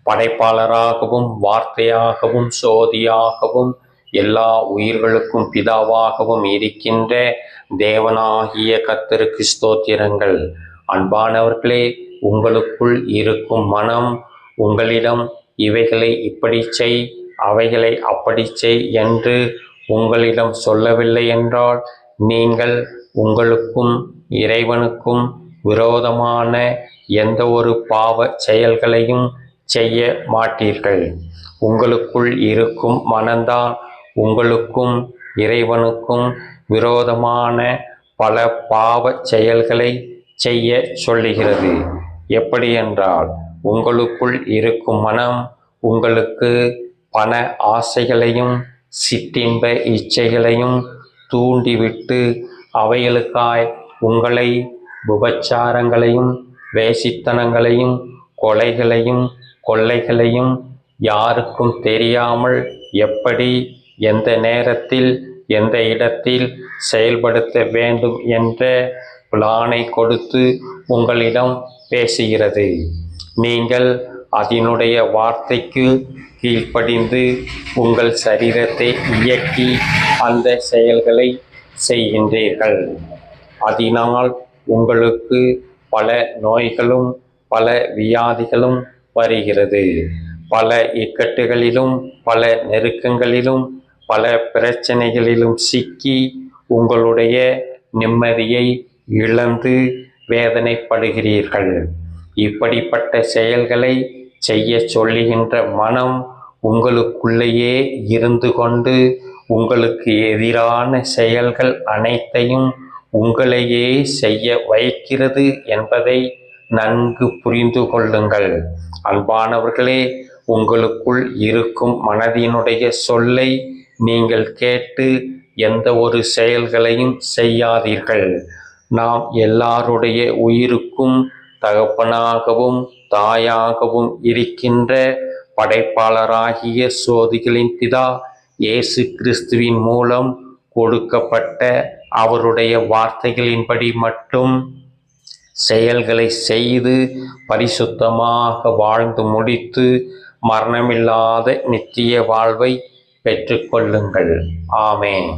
படைப்பாளராகவும் வார்த்தையாகவும் சோதியாகவும் எல்லா உயிர்களுக்கும் பிதாவாகவும் இருக்கின்ற தேவனாகிய கர்த்தருக்கு ஸ்தோத்திரங்கள். அன்பானவர்களே, உங்களுக்குள் இருக்கும் மனம் உங்களிடம் இவைகளை இப்படி செய், அவைகளை அப்படி செய் என்று உங்களிடம் சொல்லவில்லை என்றால், நீங்கள் உங்களுக்கும் இறைவனுக்கும் விரோதமான எந்த ஒரு பாவ செயல்களையும் செய்ய மாட்டீர்கள். உங்களுக்குள் இருக்கும் மனம்தான் உங்களுக்கும் இறைவனுக்கும் விரோதமான பல பாவ செயல்களை செய்ய சொல்லுகிறது. எப்படி என்றால், உங்களுக்குள் இருக்கும் மனம் உங்களுக்கு பண ஆசைகளையும் சிற்றின்ப இச்சைகளையும் தூண்டிவிட்டு அவைகளுக்காய் உங்களை விபச்சாரங்களையும் வேசித்தனங்களையும் கொலைகளையும் கொள்ளைகளையும் யாருக்கும் தெரியாமல் எப்படி எந்த நேரத்தில் எந்த இடத்தில் செயல்படுத்த வேண்டும் என்ற பிளானை கொடுத்து உங்களிடம் பேசுகிறது. நீங்கள் அதனுடைய வார்த்தைக்கு கீழ்ப்படிந்து உங்கள் சரீரத்தை இயக்கி அந்த செயல்களை செய்கின்றீர்கள். அதனால் உங்களுக்கு பல நோய்களும் பல வியாதிகளும் வருகிறது. பல இக்கட்டுகளிலும் பல நெருக்கங்களிலும் பல பிரச்சனைகளிலும் சிக்கி உங்களுடைய நிம்மதியை இழந்து வேதனைப்படுகிறீர்கள். இப்படிப்பட்ட செயல்களை செய்ய சொல்லுகின்ற மனம் உங்களுக்குள்ளேயே இருந்து கொண்டு உங்களுக்கு எதிரான செயல்கள் அனைத்தையும் உங்களையே செய்ய வைக்கிறது என்பதை நன்கு புரிந்து கொள்ளுங்கள். அன்பானவர்களே, உங்களுக்குள் இருக்கும் மனதினுடைய சொல்லை நீங்கள் கேட்டு எந்த ஒரு செயல்களையும் செய்யாதீர்கள். நாம் எல்லாருடைய உயிருக்கும் தகப்பனாகவும் தாயாகவும் இருக்கின்ற படைப்பாளராகிய சோதிகளின் பிதா இயேசு கிறிஸ்துவின் மூலம் கொடுக்கப்பட்ட அவருடைய வார்த்தைகளின்படி மட்டும் செயல்களை செய்து பரிசுத்தமாக வாழ்ந்து முடித்து மரணமில்லாத நித்திய வாழ்வை பெற்றுக்கொள்ளுங்கள். ஆமென்.